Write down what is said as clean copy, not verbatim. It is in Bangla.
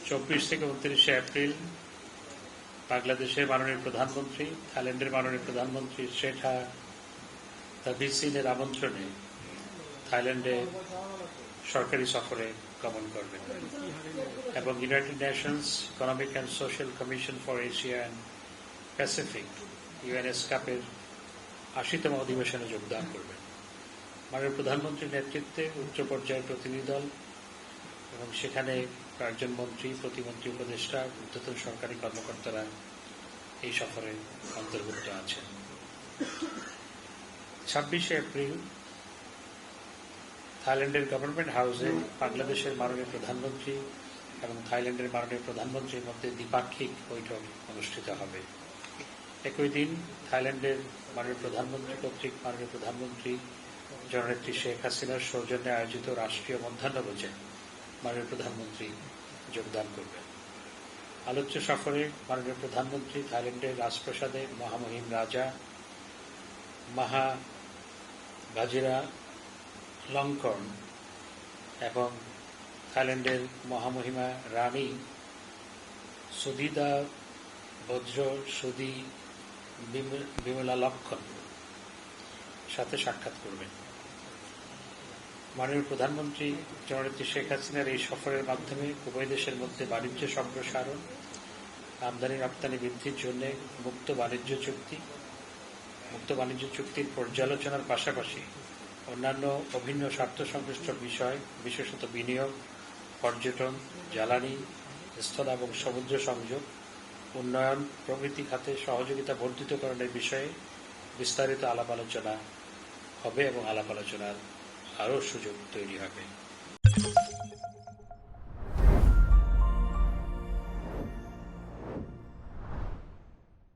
24 থেকে 29 এপ্রিল বাংলাদেশের মাননীয় প্রধানমন্ত্রী থাইল্যান্ডের মাননীয় প্রধানমন্ত্রী শেঠা তাবিসিনের আমন্ত্রণে থাইল্যান্ডে সরকারি সফরে গমন করবেন এবং United Nations Economic and Social Commission for Asia and Pacific ইউএনএসকাপের 80তম অধিবেশনে যোগদান করবেন। মাননীয় প্রধানমন্ত্রীর নেতৃত্বে উচ্চ পর্যায়ের প্রতিনিধি দল এবং সেখানে কয়েকজন মন্ত্রী, প্রতিমন্ত্রী, উপদেষ্টা, ঊর্ধ্বতন সরকারি কর্মকর্তারা এই সফরে অন্তর্ভুক্ত আছেন। 26 এপ্রিল থাইল্যান্ডের গভর্নমেন্ট হাউসে বাংলাদেশের মাননীয় প্রধানমন্ত্রী এবং থাইল্যান্ডের মাননীয় প্রধানমন্ত্রীর মধ্যে দ্বিপাক্ষিক বৈঠক অনুষ্ঠিত হবে। একই দিন থাইল্যান্ডের মাননীয় প্রধানমন্ত্রী কর্তৃক মাননীয় প্রধানমন্ত্রী জননেত্রী শেখ হাসিনার সৌজন্যে আয়োজিত রাষ্ট্রীয় মধ্যাহ্নভোজে মাননীয় প্রধানমন্ত্রী যোগদান করবেন। আলোচ্য সফরে মাননীয় প্রধানমন্ত্রী থাইল্যান্ডের রাজপ্রাসাদে মহামহিম রাজা মাহা গাজিরা লংকর্ন এবং থাইল্যান্ডের মহামহিমা রানী সুদিদা বজ্র সুদি বিমলা লক্ষণ সাথে সাক্ষাৎ করবেন। মাননীয় প্রধানমন্ত্রী জননেত্রী শেখ হাসিনার এই সফরের মাধ্যমে উভয় দেশের মধ্যে বাণিজ্য সম্প্রসারণ, আমদানি রপ্তানি বৃদ্ধির জন্য মুক্ত বাণিজ্য চুক্তির পর্যালোচনার পাশাপাশি অন্যান্য অভিন্ন স্বার্থ সংশ্লিষ্ট বিষয়, বিশেষত বিনিয়োগ, পর্যটন, জ্বালানি, স্থল এবং সমুদ্র সংযোগ, উন্নয়ন প্রভৃতি খাতে সহযোগিতা বর্ধিতকরণের বিষয়ে বিস্তারিত আলাপ আলোচনা হবে এবং আলাপ আলোচনার আরও সুযোগ তৈরি হবে।